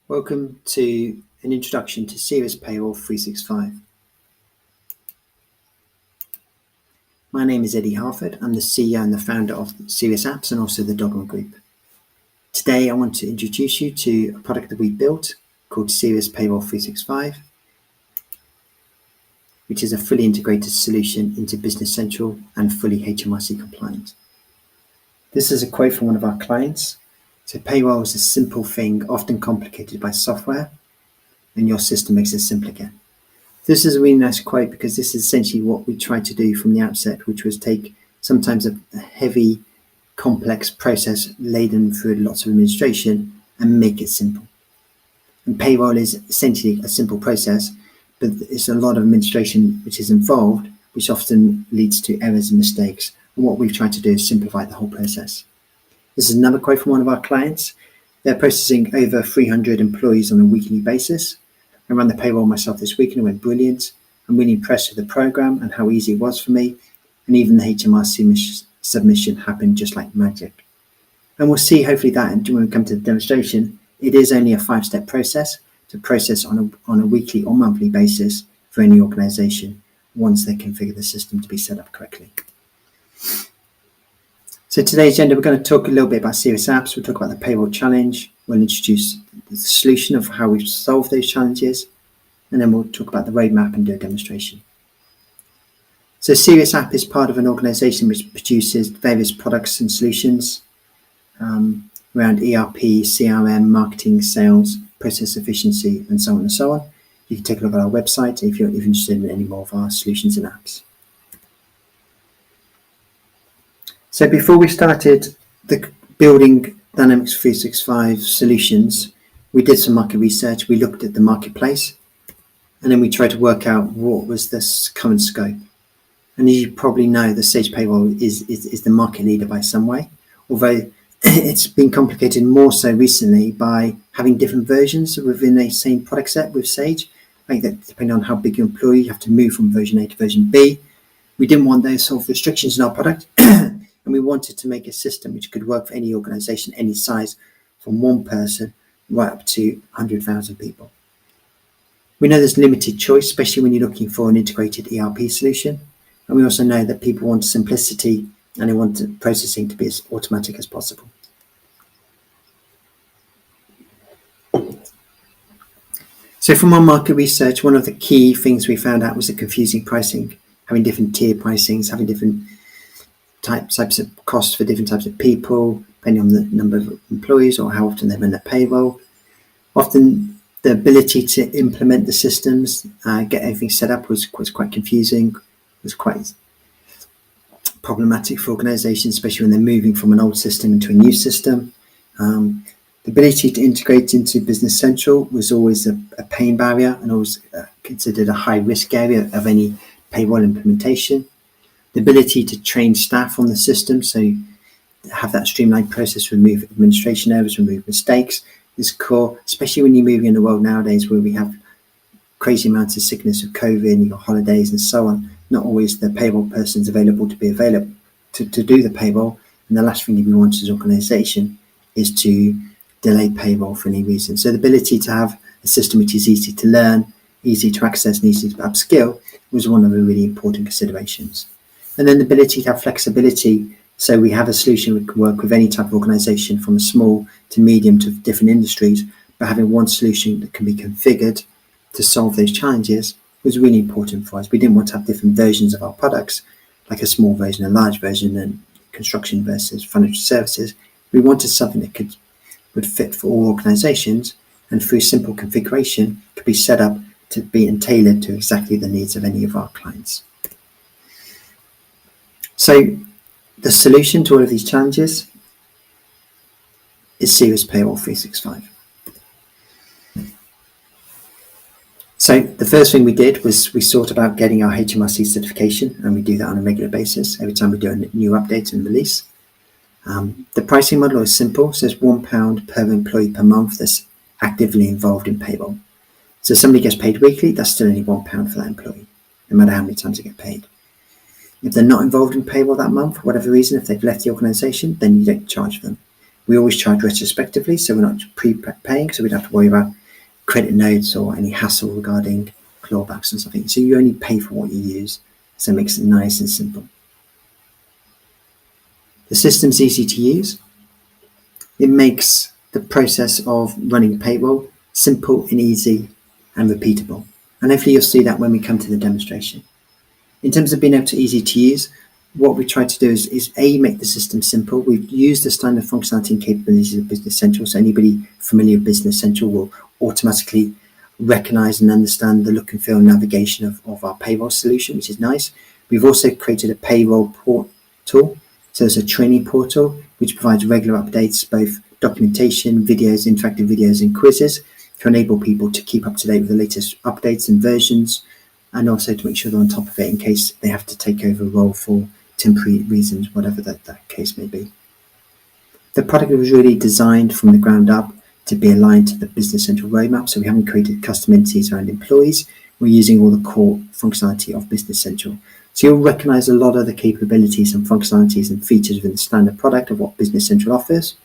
Welcome to an introduction to Sirius Payroll 365. My name is Eddie Harford. I'm the CEO and the founder of Sirius Apps and also the Dogma Group. Today I want to introduce you to a product that we built called Sirius Payroll 365, which is a fully integrated solution into Business Central and fully HMRC compliant. This is a quote from one of our clients. So payroll is a simple thing, often complicated by software, and your system makes it simple again. This is a really nice quote because this is essentially what we tried to do from the outset, which was take sometimes a heavy, complex process laden through lots of administration and make it simple. And payroll is essentially a simple process, but it's a lot of administration which is involved, which often leads to errors and mistakes. And what we've tried to do is simplify the whole process. This is another quote from one of our clients. They're processing over 300 employees on a weekly basis. I ran the payroll myself this week and it went brilliant. I'm really impressed with the program and how easy it was for me. And even the HMRC submission happened just like magic. And we'll see hopefully that when we come to the demonstration, it is only a 5-step process to process on a weekly or monthly basis for any organization once they configure the system to be set up correctly. So today's agenda, we're going to talk a little bit about Sirius Apps. We'll talk about the payroll challenge. We'll introduce the solution of how we've solved those challenges. And then we'll talk about the roadmap and do a demonstration. So Sirius App is part of an organization which produces various products and solutions around ERP, CRM, marketing, sales, process efficiency, and so on and so on. You can take a look at our website if you're interested in any more of our solutions and apps. So before we started the building Dynamics 365 solutions, we did some market research. We looked at the marketplace and then we tried to work out what was the current scope. And as you probably know, the Sage Payroll is the market leader by some way, although it's been complicated more so recently by having different versions within a same product set with Sage. Like that, depending on how big your employee, you have to move from version A to version B. We didn't want those sort of restrictions in our product. And we wanted to make a system which could work for any organization, any size, from one person right up to 100,000 people. We know there's limited choice, especially when you're looking for an integrated ERP solution. And we also know that people want simplicity and they want the processing to be as automatic as possible. So from our market research, one of the key things we found out was the confusing pricing, having different tier pricings, having different types of costs for different types of people, depending on the number of employees or how often they run their payroll. Often the ability to implement the systems, get everything set up was quite confusing, was quite problematic for organizations, especially when they're moving from an old system into a new system. The ability to integrate into Business Central was always a pain barrier and always considered a high risk area of any payroll implementation. The ability to train staff on the system, so have that streamlined process, remove administration errors, remove mistakes, is core, especially when you're moving in a world nowadays where we have crazy amounts of sickness of COVID, you've got holidays and so on. Not always the payroll person's available to do the payroll. And the last thing we want as an organization is to delay payroll for any reason. So the ability to have a system which is easy to learn, easy to access, and easy to upskill was one of the really important considerations. And then the ability to have flexibility. So we have a solution that can work with any type of organization from small to medium to different industries, but having one solution that can be configured to solve those challenges was really important for us. We didn't want to have different versions of our products, like a small version, a large version, and construction versus financial services. We wanted something that would fit for all organizations and through simple configuration could be set up to be and tailored to exactly the needs of any of our clients. So the solution to all of these challenges is Sirius Payroll 365. So the first thing we did was we sought about getting our HMRC certification, and we do that on a regular basis every time we do a new update and release. The pricing model is simple, so it's £1 per employee per month that's actively involved in payroll. So if somebody gets paid weekly, that's still only £1 for that employee, no matter how many times they get paid. If they're not involved in payroll that month, for whatever reason, if they've left the organization, then you don't charge them. We always charge retrospectively, so we're not prepaying, so we don't have to worry about credit notes or any hassle regarding clawbacks and something. So you only pay for what you use, so it makes it nice and simple. The system's easy to use. It makes the process of running payroll simple and easy and repeatable. And hopefully you'll see that when we come to the demonstration. In terms of being able to easy to use, what we try to do is make the system simple. We've used the standard functionality and capabilities of Business Central, so anybody familiar with Business Central will automatically recognize and understand the look and feel and navigation of our payroll solution, which is nice. We've also created a payroll portal, so it's a training portal which provides regular updates, both documentation, videos, interactive videos and quizzes to enable people to keep up to date with the latest updates and versions, and also to make sure they're on top of it in case they have to take over a role for temporary reasons, whatever that case may be. The product was really designed from the ground up to be aligned to the Business Central roadmap, so we haven't created custom entities around employees. We're using all the core functionality of Business Central. So you'll recognize a lot of the capabilities and functionalities and features within the standard product of what Business Central offers.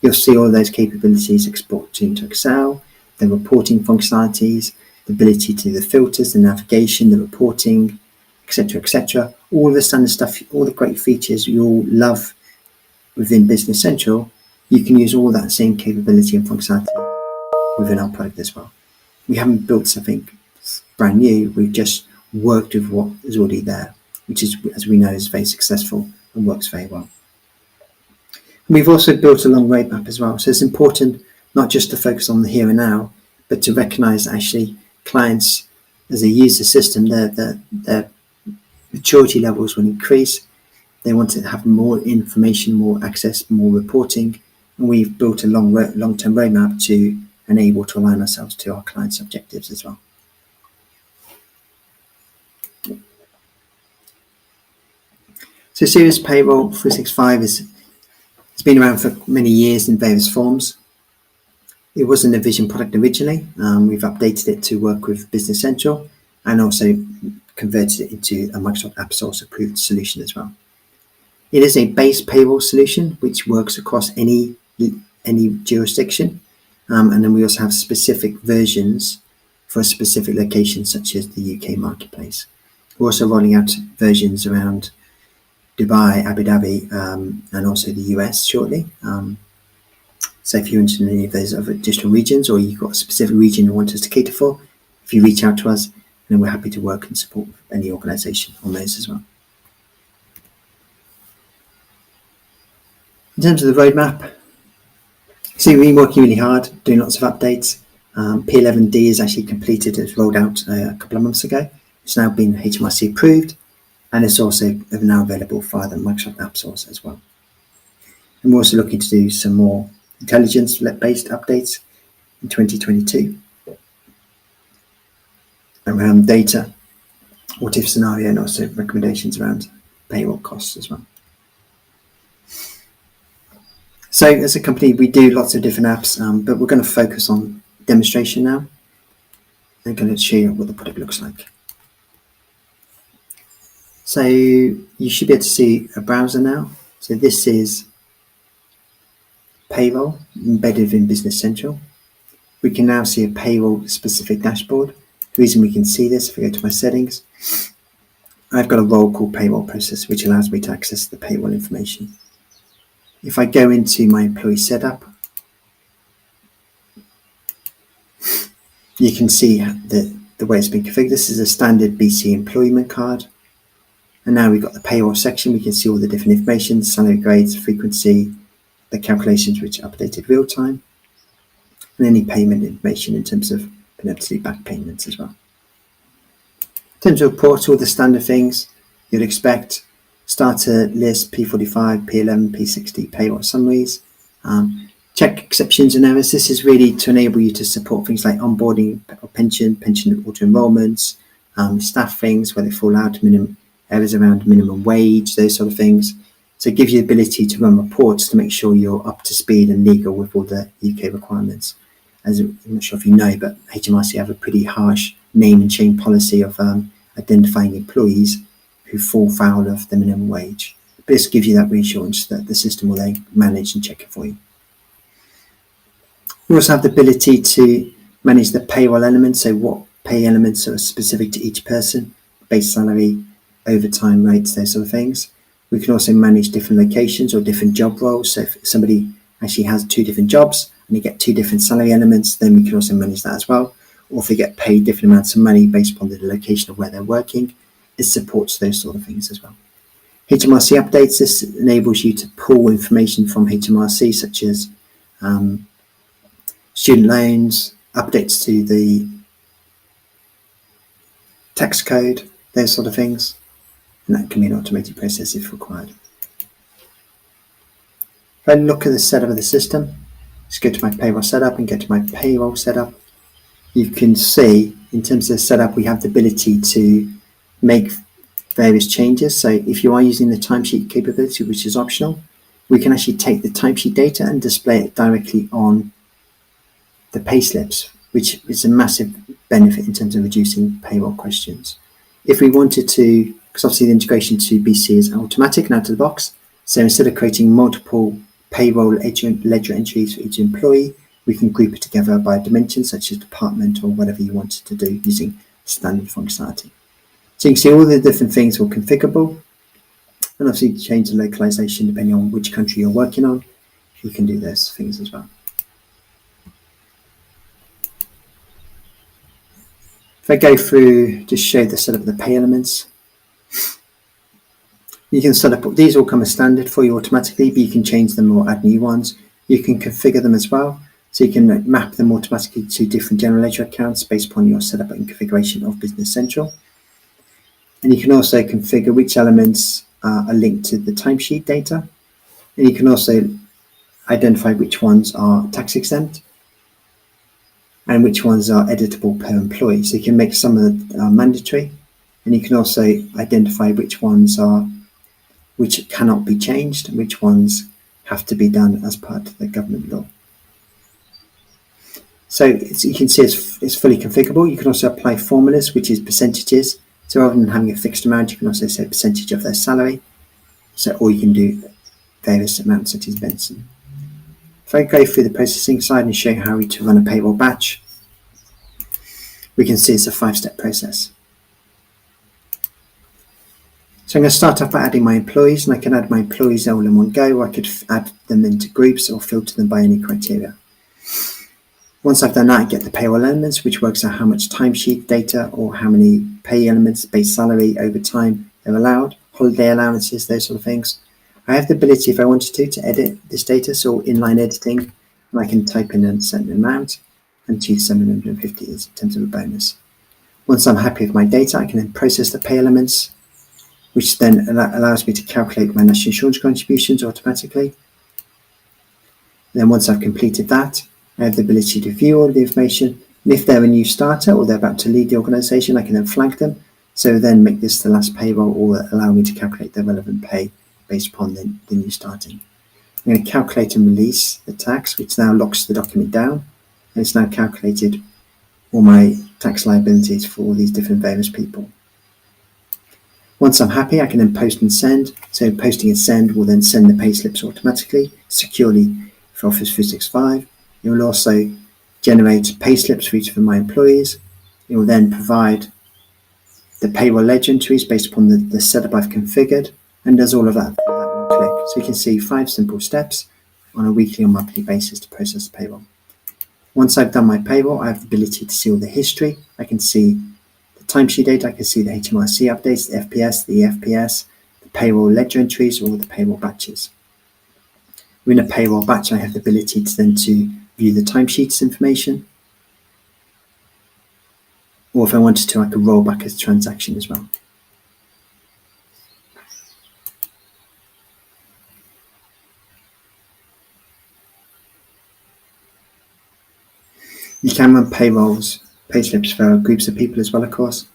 You'll see all those capabilities exported into Excel, the reporting functionalities, the ability to do the filters, the navigation, the reporting, etc., all the standard stuff, all the great features you'll love within Business Central. You can use all that same capability and functionality within our product as well. We haven't built something brand new, we've just worked with what is already there, which is, as we know, is very successful and works very well. And we've also built a long roadmap as well, so it's important not just to focus on the here and now, but to recognize that actually clients, as they use the system, their maturity levels will increase. They want to have more information, more access, more reporting, and we've built a long-term roadmap to enable to align ourselves to our clients' objectives as well. So Sirius Payroll 365 has been around for many years in various forms. It wasn't a Vision product originally. We've updated it to work with Business Central and also converted it into a Microsoft App Source approved solution as well. It is a base payroll solution which works across any jurisdiction, and then we also have specific versions for a specific location such as the UK marketplace. We're also rolling out versions around Dubai, Abu Dhabi, and also the US shortly. So if you're interested in any of those other additional regions, or you've got a specific region you want us to cater for, if you reach out to us, then we're happy to work and support any organisation on those as well. In terms of the roadmap, so we've been working really hard, doing lots of updates. P11D is actually completed, it's rolled out a couple of months ago. It's now been HMRC approved, and it's also now available via the Microsoft App Source as well. And we're also looking to do some more intelligence-based updates in 2022 around data, what if scenario, and also recommendations around payroll costs as well. So as a company, we do lots of different apps, but we're going to focus on demonstration now. I'm going to show you what the product looks like. So you should be able to see a browser now. So this is payroll embedded in Business Central. We can now see a payroll specific dashboard. The reason we can see this, if we go to my settings, I've got a role called payroll process, which allows me to access the payroll information. If I go into my employee setup, you can see the way it's been configured. This is a standard BC employment card. And now we've got the payroll section. We can see all the different information, salary grades, frequency, the calculations which are updated real time, and any payment information in terms of being able to do back payments as well. In terms of reports, all the standard things you'd expect: starter list, P45, P11, P60, payroll summaries, check exceptions and errors. This is really to enable you to support things like onboarding or pension auto enrollments, staff things where they fall out, minimum errors around minimum wage, those sort of things. So it gives you the ability to run reports to make sure you're up to speed and legal with all the UK requirements. As I'm not sure if you know, but HMRC have a pretty harsh name and shame policy of identifying employees who fall foul of the minimum wage. But this gives you that reassurance that the system will then manage and check it for you. We also have the ability to manage the payroll elements, so what pay elements are specific to each person, base salary, overtime rates, those sort of things. We can also manage different locations or different job roles. So if somebody actually has 2 different jobs and they get 2 different salary elements, then we can also manage that as well. Or if they get paid different amounts of money based upon the location of where they're working, it supports those sort of things as well. HMRC updates, this enables you to pull information from HMRC, such as student loans, updates to the tax code, those sort of things, and that can be an automated process if required. If I look at the setup of the system, let's go to my payroll setup and get to my payroll setup. You can see in terms of the setup, we have the ability to make various changes. So if you are using the timesheet capability, which is optional, we can actually take the timesheet data and display it directly on the payslips, which is a massive benefit in terms of reducing payroll questions. If we wanted to, because obviously the integration to BC is automatic and out of the box, so instead of creating multiple payroll ledger entries for each employee, we can group it together by dimension, such as department or whatever you wanted to do using standard functionality. So you can see all the different things are configurable, and obviously change the localization depending on which country you're working on. You can do those things as well. If I go through, just show the setup of the pay elements. You can set up, these all come as standard for you automatically, but you can change them or add new ones. You can configure them as well. So you can map them automatically to different general ledger accounts based upon your setup and configuration of Business Central. And you can also configure which elements are linked to the timesheet data. And you can also identify which ones are tax exempt and which ones are editable per employee. So you can make some of them mandatory, and you can also identify which ones which cannot be changed and which ones have to be done as part of the government law. So you can see it's fully configurable. You can also apply formulas, which is percentages. So rather than having a fixed amount, you can also say percentage of their salary. So, or you can do various amounts such as Benson. If I go through the processing side and show you how to run a payroll batch, we can see it's a 5-step process. So I'm going to start off by adding my employees, and I can add my employees all in one go, or I could add them into groups or filter them by any criteria. Once I've done that, I get the payroll elements, which works out how much timesheet data or how many pay elements, base salary, overtime they're allowed, holiday allowances, those sort of things. I have the ability, if I wanted to edit this data, so inline editing, and I can type in a certain amount and choose 750 in terms of a bonus. Once I'm happy with my data, I can then process the pay elements, which then allows me to calculate my national insurance contributions automatically. Then once I've completed that, I have the ability to view all the information, and if they're a new starter or they're about to leave the organisation, I can then flag them, so then make this the last payroll or allow me to calculate the relevant pay based upon the new starting. I'm going to calculate and release the tax, which now locks the document down, and it's now calculated all my tax liabilities for all these different various people. Once I'm happy, I can then post and send. So posting and send will then send the pay slips automatically, securely for Office 365. It will also generate pay slips for each of my employees. It will then provide the payroll ledger entries based upon the setup I've configured, and does all of that with that one click. So you can see 5 simple steps on a weekly or monthly basis to process the payroll. Once I've done my payroll, I have the ability to see all the history. I can see the timesheet data, I can see the HMRC updates, the FPS, the EFPS, the payroll ledger entries, or the payroll batches. In a payroll batch, I have the ability to then view the timesheets information, or if I wanted to, I could roll back a transaction as well. You can run pay slips for groups of people as well, of course.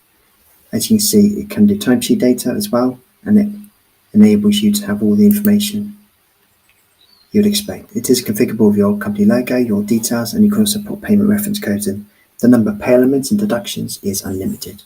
As you can see, it can do timesheet data as well, and it enables you to have all the information you'd expect. It is configurable with your company logo, your details, and you can also put payment reference codes in. The number of pay elements and deductions is unlimited.